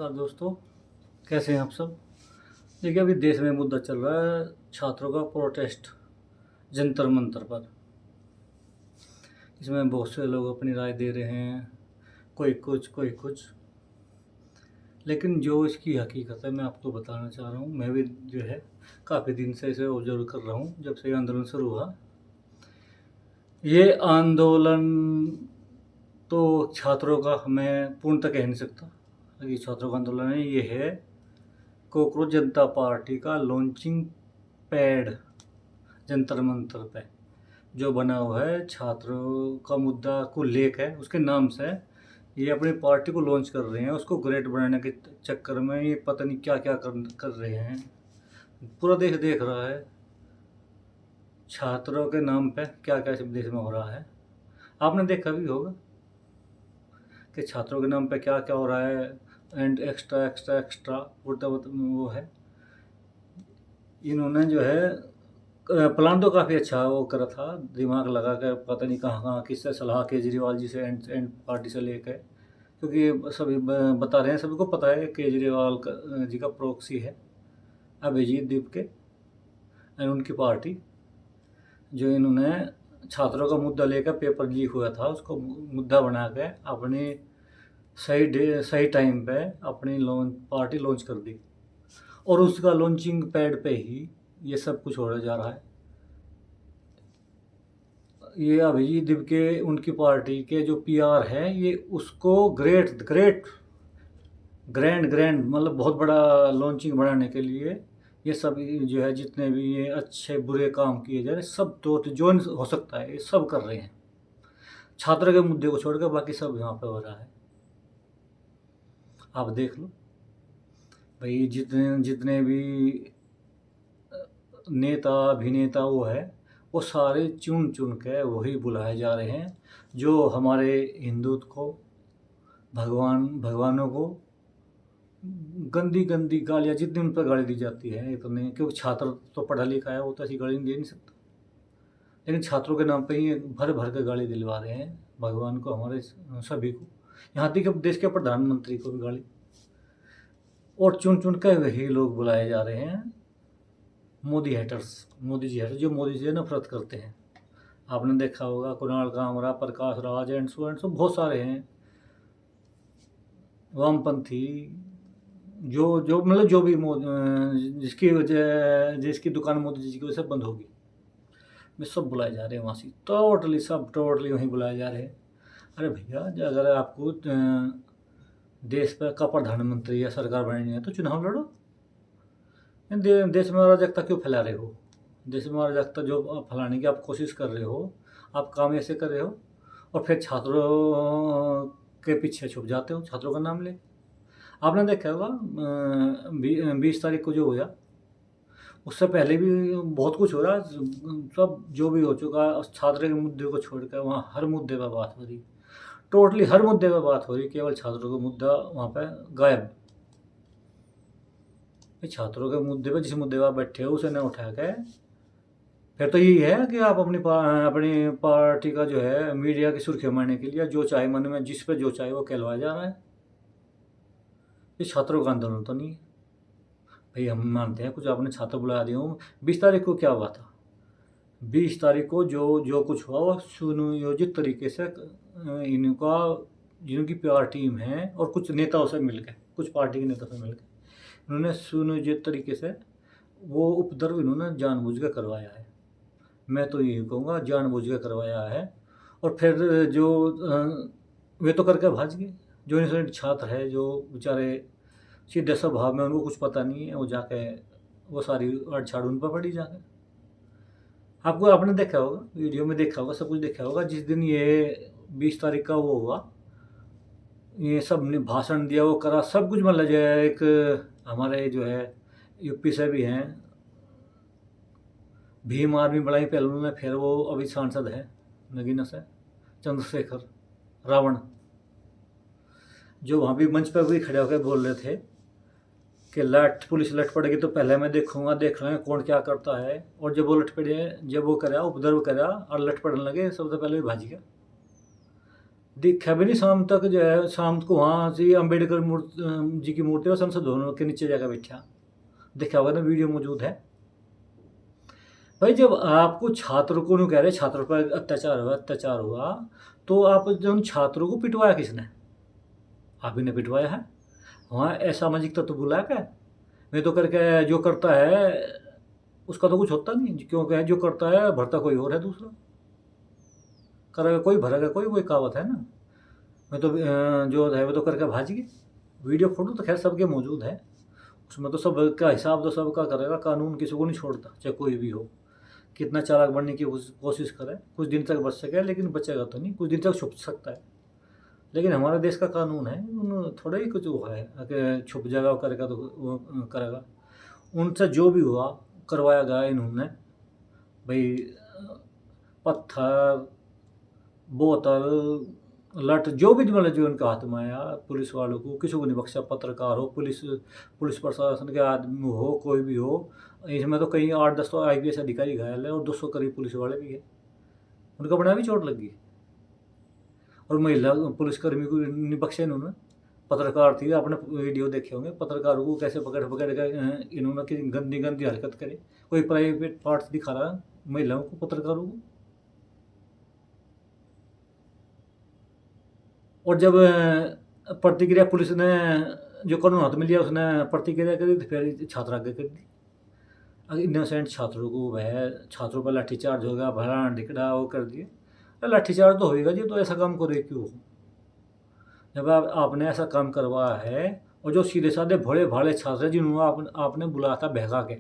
नमस्कार दोस्तों, कैसे हैं आप सब। देखिए, अभी देश में मुद्दा चल रहा है छात्रों का प्रोटेस्ट जंतर मंतर पर। इसमें बहुत से लोग अपनी राय दे रहे हैं, कोई कुछ। लेकिन जो इसकी हकीकत है मैं आपको बताना चाह रहा हूँ। मैं भी जो है काफ़ी दिन से इसे ऑब्जर्व कर रहा हूँ जब से ये आंदोलन शुरू हुआ। ये आंदोलन तो छात्रों का मैं पूर्णतः कह नहीं सकता ये छात्रों का आंदोलन है। ये है कॉकरोच जनता पार्टी का लॉन्चिंग पैड जंतर मंतर पे जो बना हुआ है छात्रों का मुद्दा को लेकर उसके नाम से ये अपनी पार्टी को लॉन्च कर रहे हैं। उसको ग्रेट बनाने के चक्कर में ये पता नहीं क्या क्या कर रहे हैं। पूरा देश देख रहा है छात्रों के नाम पे क्या क्या देश में हो रहा है। आपने देखा भी होगा कि छात्रों के नाम पे क्या क्या हो रहा है। एंड एक्स्ट्रा एक्स्ट्रा एक्स्ट्रा वो है। इन्होंने जो है प्लान तो काफ़ी अच्छा वो करा था, दिमाग लगा कर पता नहीं कहाँ कहाँ किससे सलाह केजरीवाल जी से एंड पार्टी से लेकर, क्योंकि सभी बता रहे हैं, सभी को पता है केजरीवाल जी का प्रॉक्सी है अभिजीत दीप के एंड उनकी पार्टी। जो इन्होंने छात्रों का मुद्दा लेकर पेपर लीक हुआ था उसको मुद्दा बना के अपनी सही टाइम पे अपनी पार्टी लॉन्च कर दी और उसका लॉन्चिंग पैड पे ही ये सब कुछ होने जा रहा है। ये अभिजीत दीप के उनकी पार्टी के जो पीआर है ये उसको ग्रैंड मतलब बहुत बड़ा लॉन्चिंग बनाने के लिए ये सब जो है जितने भी ये अच्छे बुरे काम किए जा रहे सब तो जो हो सकता है ये सब कर रहे हैं। छात्र के मुद्दे को छोड़कर बाकी सब यहाँ पे हो रहा है। आप देख लो भाई, जितने जितने भी नेता अभिनेता वो है वो सारे चुन चुन के वही बुलाए जा रहे हैं जो हमारे हिंदुत्व को भगवानों को गंदी गंदी गालियाँ जितनी उन पर गाली दी जाती है इतने, क्योंकि छात्र तो पढ़ा लिखा है वो तो ऐसी गाली दे नहीं सकता, लेकिन छात्रों के नाम पे ही भर भर के गाली दिलवा रहे हैं भगवान को, हमारे सभी को, यहाँ तक कि देश के प्रधानमंत्री को भी गाली। और चुन चुन के वही लोग बुलाए जा रहे हैं मोदी जी हेटर्स जो मोदी जी से नफरत करते हैं। आपने देखा होगा कुणाल कामरा, प्रकाश राज एंड सो बहुत सारे हैं वामपंथी जो जो मतलब जो भी जिसकी दुकान मोदी जी की वजह से बंद होगी वे सब बुलाए जा रहे हैं वहाँ से, टोटली वहीं बुलाए जा रहे हैं। अरे भैया, अगर आपको देश पर का प्रधानमंत्री या सरकार बनानी है तो चुनाव लड़ो। देश में अराजकता क्यों फैला रहे हो? देश में अराजकता जो फैलाने की आप कोशिश कर रहे हो, आप काम ऐसे कर रहे हो और फिर छात्रों के पीछे छुप जाते हो छात्रों का नाम ले। आपने देखा होगा 20 तारीख को जो हुआ उससे पहले भी बहुत कुछ हो रहा है, सब जो भी हो चुका है छात्र के मुद्दे को छोड़कर वहाँ हर मुद्दे पर बात हो रही, टोटली हर मुद्दे पर बात हो रही, केवल छात्रों का मुद्दा वहाँ पर गायब। छात्रों के मुद्दे पर जिस मुद्दे पर आप बैठे हो उसे न उठा के फिर तो यही है कि आप अपनी पार्टी का जो है मीडिया की सुर्खियाँ मारने के लिए जो चाहे मन में जिस पे जो चाहे वो कहलवाया जा रहा है। ये छात्रों का आंदोलन तो नहीं है भाई, हम मानते हैं कुछ आपने छात्र बुला दिए हो। 20 तारीख को क्या हुआ था? 20 तारीख को जो कुछ हुआ वो सुनियोजित तरीके से इनका जिनकी पीआर टीम है और कुछ नेताओं से मिलकर, कुछ पार्टी के नेताओं से मिलकर इन्होंने सुनियोजित तरीके से वो उपद्रव इन्होंने जानबूझ कर करवाया है। मैं तो यही कहूँगा जानबूझ कर करवाया है। और फिर जो वे तो करके भाज गए, जो इनोसेंट छात्र है जो बेचारे सीधे स्वभाव में उनको कुछ पता नहीं है, वो जाके वो सारी अड़छाड़ उन पर पड़ी जाके। आपने देखा होगा, वीडियो में देखा होगा, सब कुछ देखा होगा। जिस दिन ये 20 तारीख का वो हुआ, ये सब ने भाषण दिया, वो करा, सब कुछ मतलब जो है एक हमारे जो है यूपी से भी हैं भीम आर्मी बढ़ाई पहलू में, फिर वो अभी सांसद है नगीना से चंद्रशेखर रावण, जो वहाँ भी मंच पर भी खड़े होकर बोल रहे थे कि पुलिस लट पड़ेगी तो पहले मैं देख रहे हैं कौन क्या करता है। और जब वो लट पड़े, जब वो करा उपद्रव करा और लट पड़ने लगे, सबसे पहले भी भाज गया। देखा भी नहीं शाम तक, जो है शाम को वहाँ से अम्बेडकर जी की मूर्ति और संसद भवन के नीचे जाकर बैठा। देखा होगा ना, वीडियो मौजूद है। भाई जब आपको छात्र को नहीं कह रहे छात्रों पर अत्याचार हुआ, तो आप जो उन छात्रों को पिटवाया किसने? आप ही ने पिटवाया है। वहाँ असामाजिक तत्व बुलाया क्या? मैं तो करके जो करता है उसका तो कुछ होता नहीं, क्योंकि जो करता है भरता कोई और है दूसरा, करेगा कोई भरेगा कोई, वही कहावत है ना। मैं तो जो है वो तो करके भाज गए। वीडियो फोटो तो खैर सबके मौजूद है, उसमें तो सबका हिसाब तो सबका करेगा, कानून किसी को नहीं छोड़ता, चाहे कोई भी हो। कितना चालाक बनने की कोशिश करे, कुछ दिन तक बच सके, लेकिन बचेगा तो नहीं, कुछ दिन तक छुप सकता है। लेकिन हमारे देश का कानून है, उन थोड़ा ही कुछ वो है कि छुप जाएगा, वो करेगा तो वो करेगा। उनसे जो भी हुआ करवाया गया इन्होंने, भाई पत्थर, बोतल, लठ, जो भी मतलब जो उनके हाथ में आया, पुलिस वालों को किसी को नहीं बख्शा। पत्रकार हो, पुलिस प्रशासन के आदमी हो, कोई भी हो। इसमें तो कहीं 8-10 तो IPS अधिकारी घायल है और 200 करीब पुलिस वाले भी है, उनका बड़ा भी चोट लगी। और महिला पुलिसकर्मी को नहीं बख्शे इन्होंने। पत्रकार थी, आपने वीडियो देखे होंगे, पत्रकारों को कैसे पकड़ पकड़ कर इन्होंने किसी गंदी गंदी हरकत करे। कोई प्राइवेट पार्ट्स दिखा रहा महिलाओं को, पत्रकारों को। और जब प्रतिक्रिया पुलिस ने जो कानून हाथ में लिया, उसने प्रतिक्रिया करी, तो फिर छात्र आगे कर दी। अगर इनोसेंट छात्रों को वह छात्रों पर लाठीचार्ज हो गया, भरा ढिकड़ा वो कर दिए। लाठीचार्ज तो होएगा जी, तो ऐसा काम करे क्यों? जब आपने ऐसा काम करवाया है, और जो सीधे साधे भोले भाले छात्र हैं जिन्होंने आपने बुलाया था बहका के,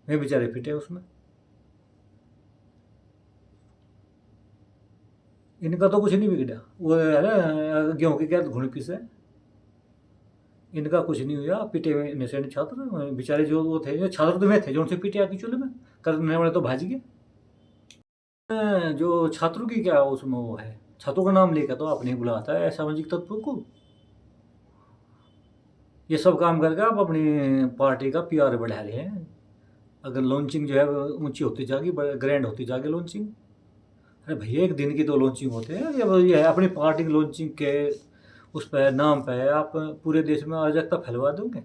वे बेचारे पिटे उसमें। इनका तो कुछ नहीं बिगड़ा, वो है ना गेहूँ की क्या घुन पिस है, इनका कुछ नहीं हुआ। पिटे हुए इनोसेंट छात्र बेचारे, जो वो थे, जो छात्र तो वे थे जो उनसे पिटे आके चूल्हे में, करने वाले तो भाज गए। जो छात्रों की क्या उसमें वो है, छात्रों का नाम लेकर तो आपने बुलाया था असामाजिक तत्वों को। ये सब काम करके आप अपनी पार्टी का PR बढ़ा रहे हैं। अगर लॉन्चिंग जो है ऊंची होती जाएगी, ग्रैंड होती जाएगी लॉन्चिंग। अरे भैया एक दिन की तो लॉन्चिंग होते हैं, ये है अपनी पार्टी की लॉन्चिंग के उस पर नाम पे आप पूरे देश में अराजकता फैलवा दोगे।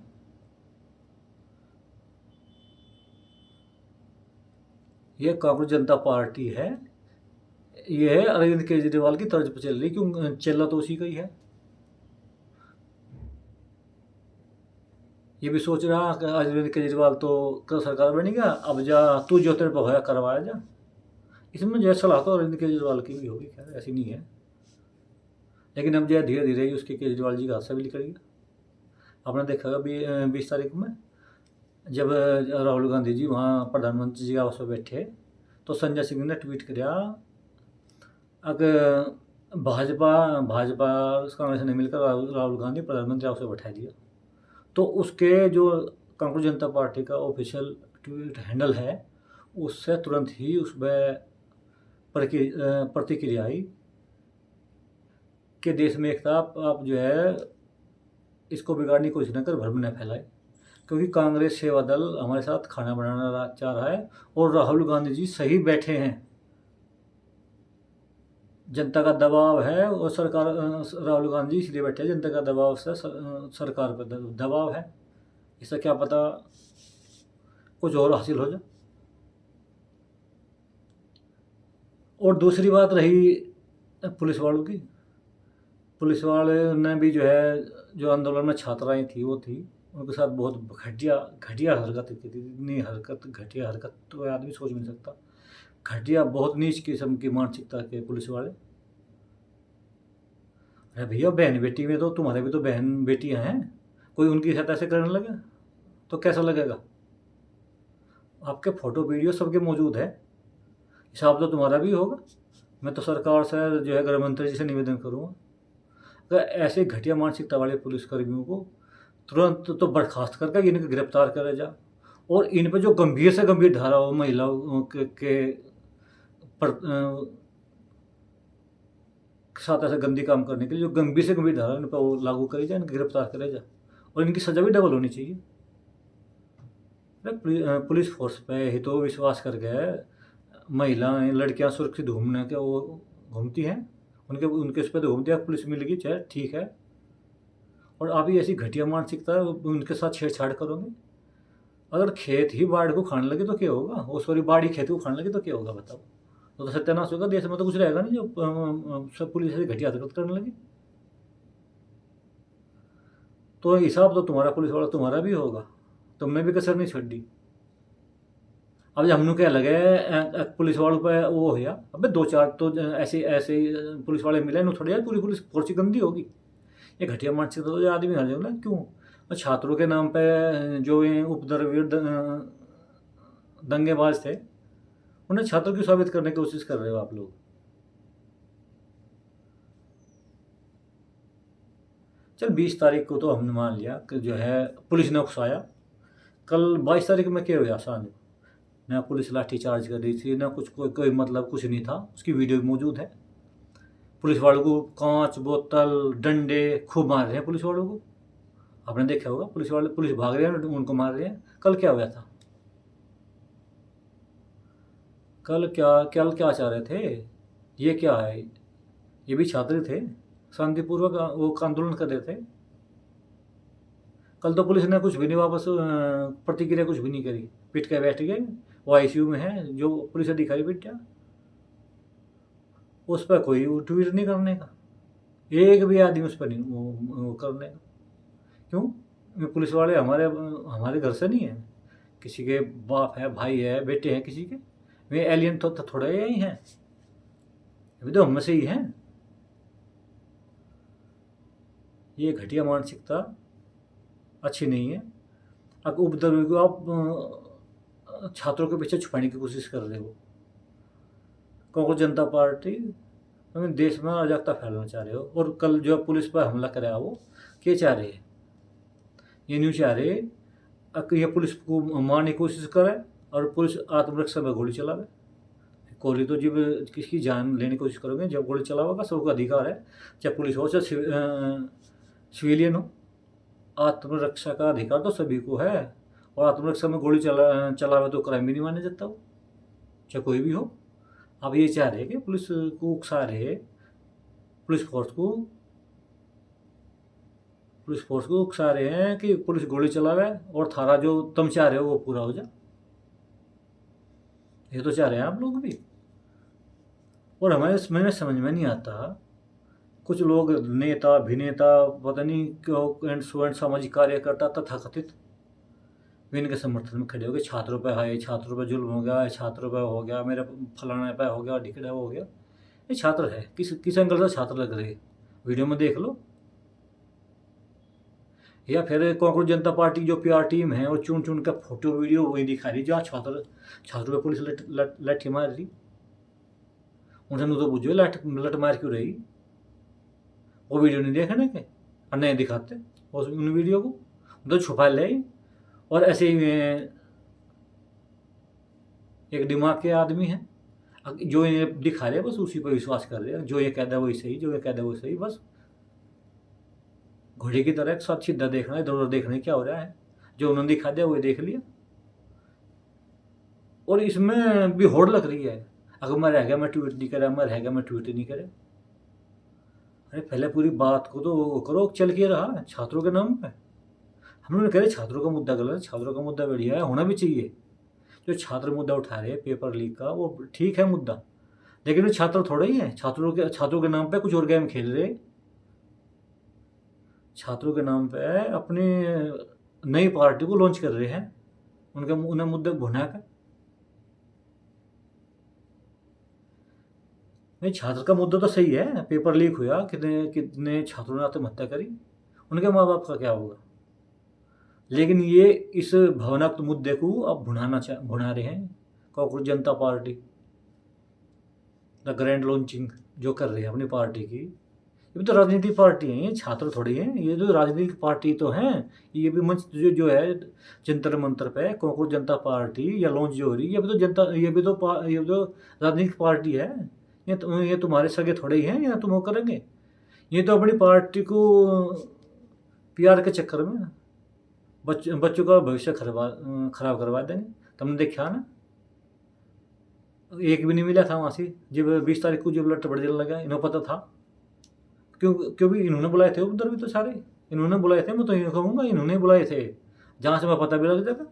ये कांग्रेस जनता पार्टी है, ये है अरविंद केजरीवाल की तर्ज पर चल रही, क्यों चल तो उसी का ही है। ये भी सोच रहा कि अरविंद केजरीवाल तो कल सरकार बनेगा, अब जा तू जो तेरे पर होया करवाया जा। इसमें जो है सलाह तो अरविंद केजरीवाल की भी होगी, खैर ऐसी नहीं है। लेकिन अब जो है धीरे धीरे ही उसके केजरीवाल जी का हादसा भी निकल गया। आपने देखा होगा 20 तारीख में जब राहुल गांधी जी वहाँ प्रधानमंत्री जी के आवास पर बैठे, तो संजय सिंह ने ट्वीट किया, अगर भाजपा कांग्रेस ने मिलकर राहुल गांधी प्रधानमंत्री आवास पर बैठा दिया, तो उसके जो कांग्रेस जनता पार्टी का ऑफिशियल ट्वीट हैंडल है, उससे तुरंत ही उस पर प्रतिक्रिया आई कि देश में एकता आप जो है इसको बिगाड़ने की कोशिश न कर, भ्रम न फैलाए, क्योंकि कांग्रेस सेवा दल हमारे साथ खाना बनाना चाह रहा है और राहुल गांधी जी सही बैठे हैं। जनता का दबाव है और सरकार, राहुल गांधी इसलिए बैठे हैं जनता का दबाव से, सरकार पर दबाव है। इससे क्या पता कुछ और हासिल हो जाए। और दूसरी बात रही पुलिस वालों की, पुलिस वाले ने भी जो है, जो आंदोलन में छात्राएं थी वो थी, उनके साथ बहुत घटिया हरकत की थी। इतनी घटिया हरकत तो आदमी सोच भी नहीं सकता। घटिया, बहुत नीच किस्म की मानसिकता के पुलिस वाले। अरे भैया बहन बेटी में तो तुम्हारे भी तो बहन बेटियां हैं, कोई उनकी साथ ऐसे करने लगे तो कैसा लगेगा? आपके फोटो वीडियो सबके मौजूद है, हिसाब तो तुम्हारा भी होगा। मैं तो सरकार से जो है गृह मंत्री जी से निवेदन करूँगा, अगर ऐसे घटिया मानसिकता वाले पुलिसकर्मियों को तुरंत तो बर्खास्त करके इनको गिरफ्तार करा जा, और इन पर जो गंभीर से गंभीर धारा हो महिलाओं के साथ ऐसा गंदी काम करने के लिए, जो गंभीर से गंभीर धारा इन पर वो लागू करे जाए, इनको गिरफ्तार करे जाए, और इनकी सजा भी डबल होनी चाहिए। पुलिस फोर्स पे ही तो विश्वास कर गए महिलाएं लड़कियां सुरक्षित घूमने के वो घूमती हैं, उनके उनके उस पर तो घूमती है, पुलिस मिलेगी चाहे ठीक है। और आप ही ऐसी घटिया मानसिकता उनके साथ छेड़छाड़ करोगे। अगर खेत ही बाढ़ को खाने लगे तो क्या होगा, वो सॉरी बाढ़ ही खेत को खाने लगे तो क्या होगा बताओ। तो सत्यानाश होगा, देश में तो कुछ रहेगा नहीं जो सब पुलिस ऐसी घटिया हरकत करने लगी। तो हिसाब तो तुम्हारा पुलिस वाला तुम्हारा भी होगा, तुमने भी कसर नहीं छोड़ी। अब हमने क्या लगे पुलिस वालों पे वो हो गया, अबे दो चार तो ऐसे ऐसे पुलिस वाले मिले न, थोड़ी यार पूरी पुलिस फोर्स गंदी होगी। ये घटिया मानसिकता तो ये आदमी हर जगह क्यों। और छात्रों के नाम पे जो ये उपद्रवी दंगेबाज थे, उन्हें छात्रों की साबित करने की कोशिश कर रहे हो आप लोग। चल 20 तारीख को तो हमने मान लिया कि जो है पुलिस ने उकसाया। कल 22 तारीख में क्या हुआ शाम को, ना पुलिस लाठी चार्ज कर रही थी, ना कुछ कोई मतलब कुछ नहीं था। उसकी वीडियो भी मौजूद है। पुलिस वालों को कांच बोतल डंडे खूब मार रहे हैं पुलिस वालों को, आपने देखा होगा। पुलिस वाले पुलिस भाग रहे हैं, उनको मार रहे हैं। कल क्या हुआ था, कल क्या चाह रहे थे, ये क्या है, ये भी छात्र थे, शांतिपूर्वक वो आंदोलन कर रहे थे। कल तो पुलिस ने कुछ भी नहीं वापस प्रतिक्रिया कुछ भी नहीं करी, पिट के बैठ गए। वो आईसीयू में है, जो पुलिस अधिकारी पिट गया, उस पर कोई ट्वीट नहीं करने का, एक भी आदमी उस पर नहीं वो करने का। क्यों, ये पुलिस वाले हमारे हमारे घर से नहीं है, किसी के बाप है, भाई है, बेटे हैं किसी के। वे एलियन तो थोड़े ही हैं, अभी तो हम में से ही हैं। ये घटिया मानसिकता अच्छी नहीं है। अब उपद्रवी को आप छात्रों के पीछे छुपाने की कोशिश कर रहे हो। कांग्रेस जनता पार्टी देश में अराजकता फैलाना चाह रहे हो। और कल जो पुलिस पर हमला कराया वो क्या चाह रहे हैं, ये नहीं चाह रहे कि ये पुलिस को मारने की कोशिश करे और पुलिस आत्मरक्षा में गोली चलावे। गोली तो जब किसकी जान लेने की कोशिश करोगे, जब गोली चलाओगा सबको अधिकार है, चाहे पुलिस हो चाहे सिविलियन हो। आत्मरक्षा का अधिकार तो सभी को है, और आत्मरक्षा में गोली चलावे तो क्राइम भी नहीं माना जाता वो, चाहे कोई भी हो। अब ये चाह रहे कि पुलिस को उकसा रहे, पुलिस फोर्स को उकसा रहे हैं कि पुलिस गोली चलावे और थारा जो तुम चाह रहे हो वो पूरा हो जाए। ये तो चाह रहे हैं आप लोग भी। और मैंने समझ में नहीं आता, कुछ लोग नेता अभिनेता पता नहीं क्यों एंड सामाजिक कार्यकर्ता तथाकथित वे इनके समर्थन में खड़े हो गए। छात्रों पे हाय, छात्रों पे जुल्म हो गया, छात्रों पे हो गया, मेरे फलाना पे हो गया, ढिकड़ा हो गया। ये छात्र है, किस एंगल से छात्र लग रहे हैं, वीडियो में देख लो। या फिर कांग्रेस जनता पार्टी जो पीआर टीम है वो चुन चुन का फोटो वीडियो वही दिखा रही जहाँ छात्रों पे पुलिस लाठी मार रही। उनसे तो पूछो लट मार क्यों रही, वो वीडियो नहीं देखने के और नहीं दिखाते उन वीडियो को, तो छुपा ले। और ऐसे ही एक दिमाग के आदमी है, जो ये दिखा रहे हैं बस उसी पर विश्वास कर रहे हैं, जो ये कह दे वही सही, जो ये कह दे वही सही। बस घोड़े की तरह एक साथ सीधा देखना है, इधर उधर देखना क्या हो रहा है, जो उन्होंने दिखा दिया वही देख लिया। और इसमें भी होड़ लग रही है, अगर मैं रह गया मैं ट्वीट नहीं करा, मैं रह गया मैं ट्वीट नहीं करे। अरे पहले पूरी बात को तो करो, चल के रहा छात्रों के नाम पे। हम लोग कह रहे छात्रों का मुद्दा गलत है, छात्रों का मुद्दा बढ़िया है, होना भी चाहिए। जो छात्र मुद्दा उठा रहे पेपर लीक का वो ठीक है मुद्दा, लेकिन वो छात्र थोड़े ही हैं। छात्रों के नाम पे कुछ और गेम खेल रहे, छात्रों के नाम पे अपनी नई पार्टी को लॉन्च कर रहे हैं, उन्हें मुद्दे भुना कर। नहीं, छात्र का मुद्दा तो सही है, पेपर लीक हुआ, कितने छात्रों ने आत्महत्या करी, उनके माँ बाप का क्या होगा। लेकिन ये इस भावनात्मक मुद्दे को अब भुना रहे हैं कांग्रेस जनता पार्टी, द ग्रैंड लॉन्चिंग जो कर रहे हैं अपनी पार्टी की। ये भी तो राजनीतिक पार्टी है, ये छात्र थोड़ी हैं, ये जो राजनीतिक पार्टी तो हैं। ये भी मंच जो है जंतर मंतर पे कांग्रेस जनता पार्टी या लॉन्च जो हो रही है, ये भी तो राजनीतिक पार्टी है। ये तुम्हारे सगे थोड़े ही हैं या तुम वो करेंगे। ये तो अपनी पार्टी को पीआर के चक्कर में बच्चों का भविष्य खराब करवा देंगे। तुमने देखा ना, एक भी नहीं मिला था वहाँ से। जब 20 तारीख को जब लट बड़े लगा, इन्हों पता था क्योंकि इन्होंने बुलाए थे उधर भी, तो सारे इन्होंने बुलाए थे। मैं तो यूँ कहूँगा इन्होंने बुलाए थे, जहाँ से मैं पता भी लग जाता।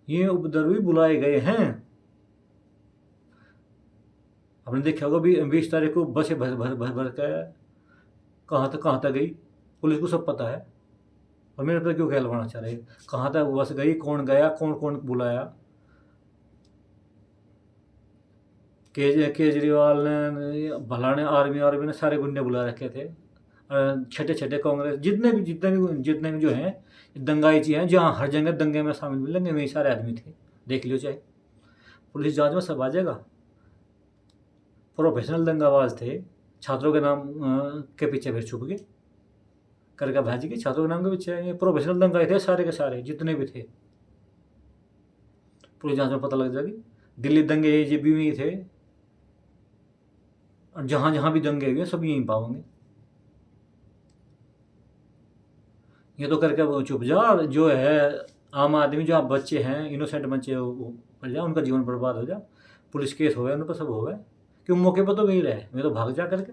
ये उधर भी बुलाए गए हैं। आपने देखा होगा 20 तारीख को बसें भर भर भर भर के कहाँ तक गई, पुलिस को सब पता है। और मेरे पर क्यों ख्याल बनाना चाह रहे, कहाँ तक बस गई, कौन गया, कौन कौन बुलाया। केजरीवाल ने, भला ने, आर्मी ने सारे गुंडे बुला रखे थे। छठे छठे कांग्रेस जितने भी जो हैं दंगाई हैं, जहाँ हर जगह दंगे में शामिल मिलेंगे, वही सारे आदमी थे। देख लियो, चाहे पुलिस जांच में सब आ जाएगा। प्रोफेशनल दंगाबाज थे, छात्रों के नाम के पीछे फिर छुप गए करके भाजी के, छात्रों के नाम के पीछे। ये प्रोफेशनल दंगाई थे सारे के सारे, जितने भी थे। पुलिस जांच में पता लग जाएगी। दिल्ली दंगे ये भी वही थे, और जहाँ जहाँ भी दंगे हुए सब यहीं पाओगे। ये तो करके वो चुप जा, जो है आम आदमी, जो आप बच्चे हैं, इनोसेंट बच्चे, वो पड़ जा, उनका जीवन बर्बाद हो जा, पुलिस केस हो गया, उन पर सब हो गए। क्यों मौके पर तो वही रहे, मैं तो भाग जा करके।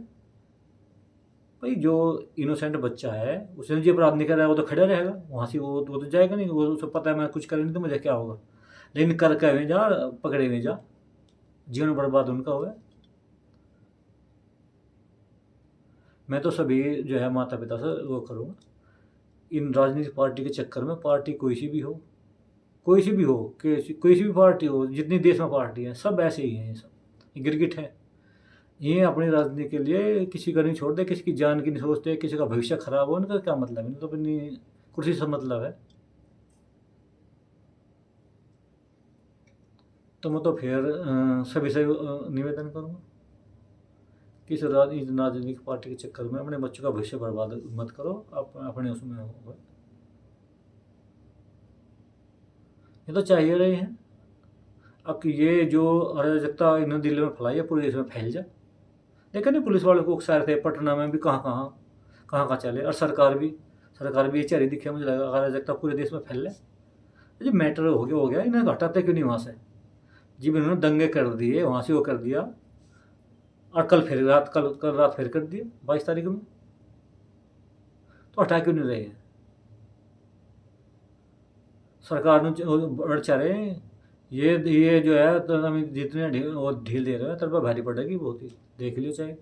भाई जो इनोसेंट बच्चा है, उसने जो अपराध नहीं करा है, वो तो खड़ा रहेगा वहाँ से, वो तो जाएगा नहीं। वो उसको पता है मैं कुछ कर नहीं तो मुझे क्या होगा। लेकिन करके हुए जा, पकड़े हुए जा, जीवन बर्बाद उनका हो गया। मैं तो सभी जो है माता पिता से वो करूँगा, इन राजनीतिक पार्टी के चक्कर में, पार्टी कोई सी भी हो, कोई सी भी पार्टी हो, जितनी देश में पार्टी है, सब ऐसे ही हैं। ये सब गिरगिट है। ये अपनी राजनीति के लिए किसी का नहीं छोड़ते, किसी की जान की नहीं सोचते, किसी का भविष्य खराब हो, उनका क्या मतलब है, इनको तो अपनी कुर्सी से मतलब है। तो मैं तो फिर सभी से निवेदन करूँगा कि इस राजनीतिक पार्टी के चक्कर में अपने बच्चों का भविष्य बर्बाद मत करो। आप अपने उसमें हो, ये तो चाहिए रहे हैं। अब ये जो अराजकता इन्होंने दिल्ली में फैलाई है, पूरे देश में फैल जाए। देखा नहीं, पुलिस वालों को उकसा रहे थे, पटना में भी कहाँ चले। और सरकार भी ये चाह रही दिखे, मुझे लगा अराजकता पूरे देश में फैल रहा। जब मैटर हो गया, इन्हें हटाते क्यों नहीं वहाँ से। जब इन्होंने दंगे कर दिए, वहाँ से वो कर दिया, और कल रात फिर कर दिए 22 तारीख में, तो हटा क्यों नहीं रहे हैं। सरकार ने बढ़ रहे हैं। ये जो है, तो हम जितने ढील दे रहे हैं, तर पर भारी पड़ेगी बहुत ही। देख लियो, चाहे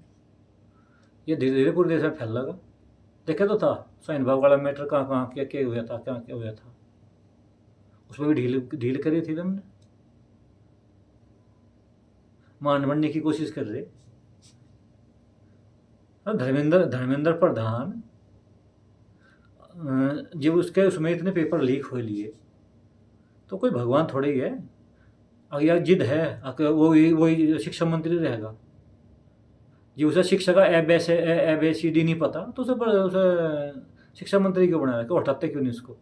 ये धीरे धीरे पूरे देश में फैल लगा। देखे तो था साइन बाग वाला मैटर, कहाँ क्या हुआ था, क्या हुआ था। उसमें भी ढील करी थी तुमने, मान बनने की कोशिश कर रहे। धर्मेंद्र प्रधान, जब उसमें इतने पेपर लीक हो लिए, तो कोई भगवान थोड़े ही है। अगर यार जिद है, अगर वही शिक्षा मंत्री रहेगा। जी, उसे शिक्षा का ABCD नहीं पता, तो उसे शिक्षा मंत्री क्यों बना रखा, हटाते क्यों नहीं उसको।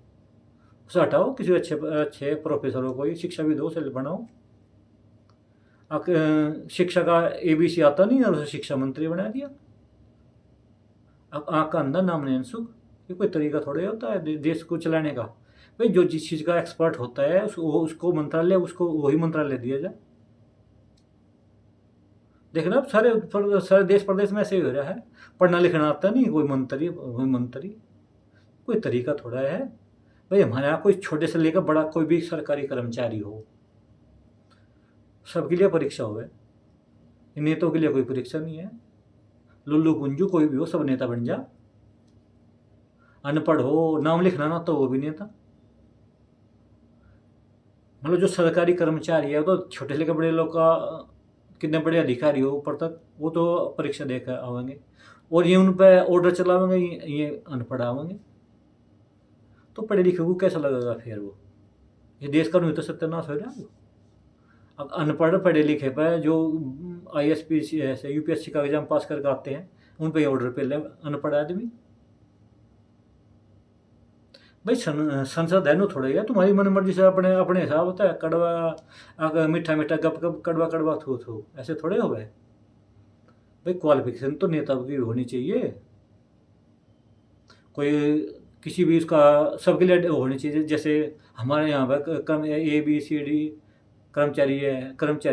उसे हटाओ, किसी अच्छे प्रोफेसरों को ही शिक्षा भी दो, उसे बनाओ। शिक्षा का ABC आता नहीं, और उसे शिक्षा मंत्री बना दिया। अब आँख का अंदर नाम नहीं सुख, ये कोई तरीका थोड़े होता है देश को चलाने का। भाई जो जिस चीज़ का एक्सपर्ट होता है, उसको मंत्रालय, उसको वही मंत्रालय दिया जाए। देखना अब सारे देश प्रदेश में ऐसे ही हो रहा है। पढ़ना लिखना आता नहीं, कोई मंत्री, कोई तरीका थोड़ा है। भाई हमारे यहाँ कोई छोटे से लेकर बड़ा कोई भी सरकारी कर्मचारी हो, सबके लिए परीक्षा हो। नेताओं के लिए कोई परीक्षा नहीं है। लुल्लू कुंजू कोई भी हो, सब नेता बन जा। अनपढ़ हो, नाम लिखना ना, तो वो भी नेता। मतलब जो सरकारी कर्मचारी है, वो तो छोटे से लेकर बड़े लोग का, कितने बड़े अधिकारी हो ऊपर तक, वो तो परीक्षा देकर आवेंगे। और ये उन पर ऑर्डर चलावेंगे, ये अनपढ़ आवेंगे। तो पढ़े लिखे को कैसा लगेगा फिर वो। ये देश का नहीं तो सत्यानाश हो जाएगा। अब अनपढ़ पढ़े लिखे पर जो ISP ऐसे UPSC का एग्जाम पास करके आते हैं, उन पर ऑर्डर पे ले अनपढ़ आदमी। भाई संसद है नो थोड़ा है, तुम्हारी मन मर्जी से अपने हिसाब होता है। कड़वा अगर मीठा गप गप, कड़वा थू ऐसे थोड़े हो गए। भाई क्वालिफिकेशन तो नेता की होनी चाहिए। कोई किसी भी उसका सबके लिए होनी चाहिए। जैसे हमारे यहाँ पर कम ABCD कर्मचारी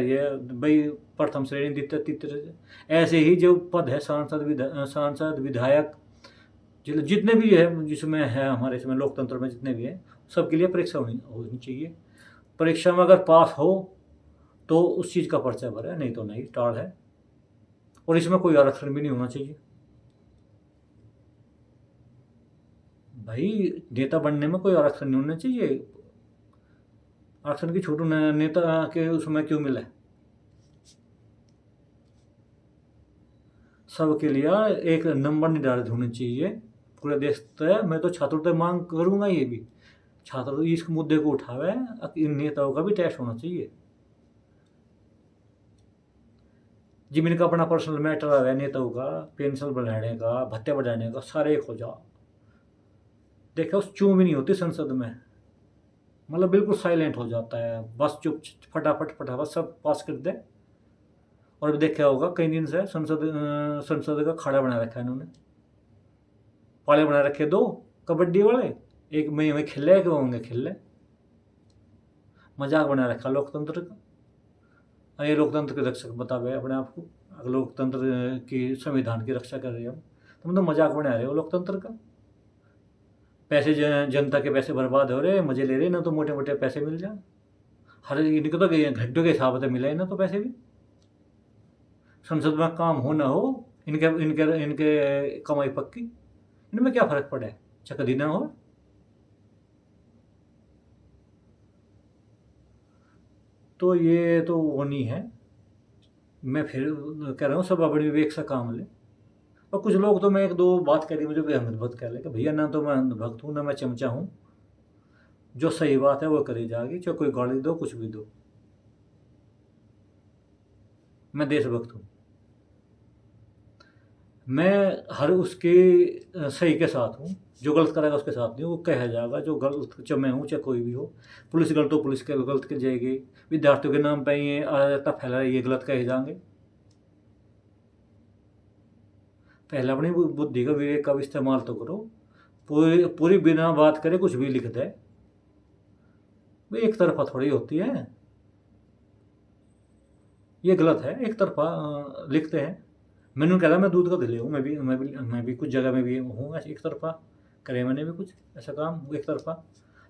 है भाई, प्रथम श्रेणी, द्वितीय तृतीय, ऐसे ही जो पद है सांसद विधायक जितने भी है जिसमें है हमारे इसमें लोकतंत्र में जितने भी है, सबके लिए परीक्षा होनी चाहिए। परीक्षा में अगर पास हो तो उस चीज़ का पर्चा भरे, नहीं तो नहीं, टाल है। और इसमें कोई आरक्षण भी नहीं होना चाहिए भाई, नेता बनने में कोई आरक्षण नहीं होना चाहिए। आरक्षण की छूट नेता के उसमें क्यों मिला है? सबके लिए एक नंबर निर्धारित होने चाहिए पूरे देश तक। मैं तो छात्रों तक मांग करूंगा, ये भी छात्र इस मुद्दे को उठावे, इन नेताओं का भी टेस्ट होना चाहिए। जिम इनका अपना पर्सनल मैटर है, नेताओं का पेंशन बढ़ाने का, भत्ते बढ़ाने का, सारे एक हो जाओ। देखो उस चूं भी नहीं होती संसद में, मतलब बिल्कुल साइलेंट हो जाता है, बस चुप फटाफट सब पास कर दे। और अभी देखा होगा कई दिन से संसद का खड़ा बना रखा है इन्होंने, पाले बना रखे दो कबड्डी वाले, एक में खेले एक होंगे खेले, मजाक बना रखा लोकतंत्र का। ये लोकतंत्र के रक्षक बतावे अपने आप को, अगर लोकतंत्र की संविधान की रक्षा कर रहे हो तुम तो मजाक बना रहे हो लोकतंत्र का। पैसे जनता के पैसे बर्बाद हो रहे, मजे ले रहे ना, तो मोटे मोटे पैसे मिल जाए। हर इनको तो घंटों के हिसाब से मिले ना, तो पैसे भी संसद में काम हो ना हो, इनके इनके इनके कमाई पक्की, इनमें क्या फर्क पड़ा है, चकदी ना हो। तो ये तो वो नहीं है। मैं फिर कह रहा हूँ सब अपने विवेक से काम ले। और कुछ लोग तो, मैं एक दो बात कह दी मुझे बेहद बहुत कह ले कि भैया ना तो मैं अंधभक्त हूँ ना मैं चमचा हूँ, जो सही बात है वो करी जाएगी, चाहे कोई गाली दो कुछ भी दो, मैं देशभक्त हूँ। मैं हर उसके सही के साथ हूँ, जो गलत करेगा उसके साथ नहीं, वो कहा जाएगा जो गलत, चाहे मैं हूँ चाहे कोई भी हो। पुलिस गलत हो पुलिस के गलत की जाएगी, विद्यार्थियों के नाम पे ये अराजकता फैला रही है, ये गलत कहे जाएंगे। पहले अपनी बुद्धि का विवेक का इस्तेमाल तो करो, पूरी बिना बात करे कुछ भी लिख दे, भाई एक तरफा थोड़ी होती है, ये गलत है, एक तरफा लिखते हैं। मैंने कहा मैं दूध का दिले हूँ, मैं भी कुछ जगह में भी हूँ ऐसे एक तरफा करे, मैंने भी कुछ ऐसा काम एक तरफा,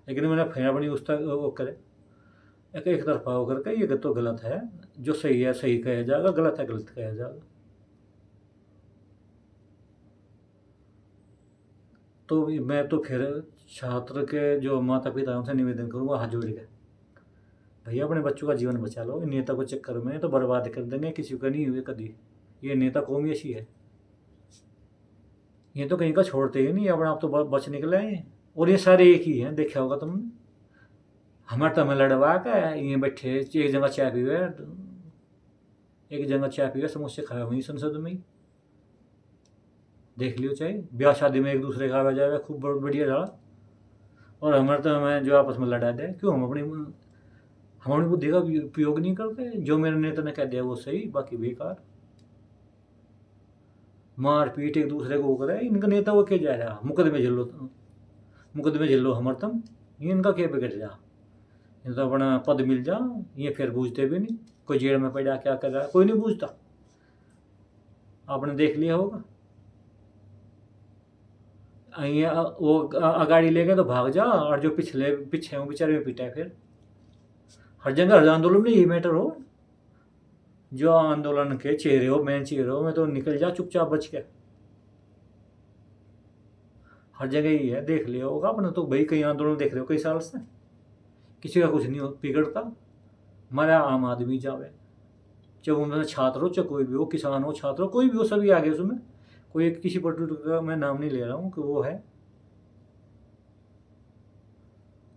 लेकिन मैंने फिर अपनी उस तक वो करे एक तरफा होकर के, ये तो गलत है, जो सही है सही कहा जाएगा, गलत है गलत कहा जाएगा। तो मैं तो फिर छात्र के जो माता पिता उनसे निवेदन करूँगा हाथ जोड़ के, भैया अपने बच्चों का जीवन बचा लो, इन नेता को चक्कर में तो बर्बाद कर देंगे, किसी का नहीं हुए कभी, ये नेता कौम ऐसी है, ये तो कहीं का छोड़ते ही नहीं, अपने आप तो बच निकले हैं। और ये सारे एक ही हैं, देखा होगा तुमने, हमारे तो हमें लड़वा के ये बैठे एक जगह चाय पीवे, एक जगह चाय पीवे समोसे खाए हुई संसद में ही, देख लियो, चाहे ब्याह शादी में एक दूसरे का आवा जाए खूब बढ़िया रहा। और हमारे तो हमें जो आपस में लड़ा दे, क्यों हम अपनी बुद्धि का उपयोग नहीं करते, जो मेरे नेता ने कह दिया वो सही, बाकी बेकार, मार पीट एक दूसरे को करे, इनका नेता वो क्या जा रहा, मुकदमे झेलो हमर तुम, ये इनका क्या बिगड़ जा, ये तो अपना पद मिल जा, ये फिर बूझते भी नहीं, कोई जेल में पड़ा क्या कर रहा है कोई नहीं बूझता, आपने देख लिया होगा। ये वो अगाड़ी ले गए तो भाग जा, और जो पीछे हो बेचारे में पीटा है। फिर हर जगह हर आंदोलन में यही मैटर हो, जो आंदोलन के चेहरे हो, मेन चेहरे हो, मैं तो निकल जा चुपचाप बच के, हर जगह ही है, देख लिया होगा अपने तो भाई, कई आंदोलन देख रहे हो कई साल से, किसी का कुछ नहीं हो बिगड़ता, हमारा आम आदमी जावे, चाहे उनमें छात्र हो चाहे कोई भी हो, किसान हो छात्र हो कोई भी हो, सभी आगे उसमें, कोई एक किसी पर्टिकुलर का मैं नाम नहीं ले रहा हूँ कि वो है।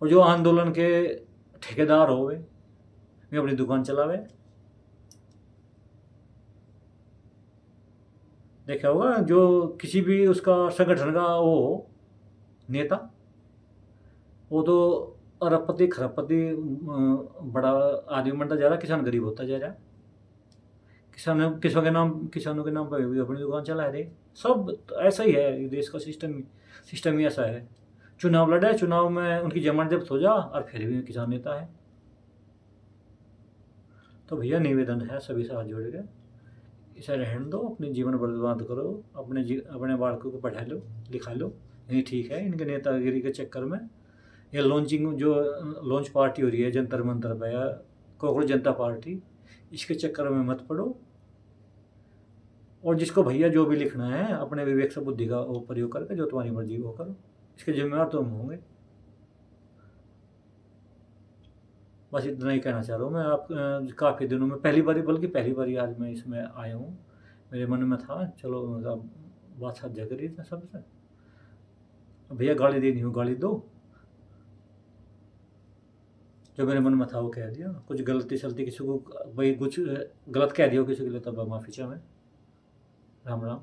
और जो आंदोलन के ठेकेदार हो वे अपनी दुकान चलावे, देखा होगा, जो किसी भी उसका संगठन का वो हो नेता, वो तो अरबपति खरबपति बड़ा आदमी बनता जा रहा, किसान गरीब होता जा रहा, किसानों के नाम पर भी अपनी दुकान चला रहे, सब ऐसा ही है, देश का सिस्टम ही ऐसा है। चुनाव लड़े, चुनाव में उनकी जमानत जब्त हो जा, और फिर भी किसान नेता है। तो भैया निवेदन है सभी से हाथ जोड़ के, इसे रहने दो, अपने जीवन बर्बाद करो, अपने बालकों को पढ़ा लो लिखा लो, नहीं ठीक है। इनके नेतागिरी के चक्कर में ये लॉन्च पार्टी हो रही है जंतर मंतर पे या कॉकरोच जनता पार्टी, इसके चक्कर में मत पड़ो। और जिसको भैया जो भी लिखना है अपने विवेक से बुद्धि का वो प्रयोग करके जो तुम्हारी मर्जी वो करो, इसके जिम्मेवार तो हम होंगे। बस इतना ही कहना चाह रहा हूँ मैं। आप काफ़ी दिनों में पहली बारी आज मैं इसमें आया हूँ। मेरे मन में था चलो अब बात साझा करी था सबसे। भैया गाली देनी हो गाली दो, जो मेरे मन में था वो कह दिया। कुछ गलती सलती किसी को भाई कुछ गलत कह दिया हो किसी के लिए तब माफ़ी चाहे। राम राम।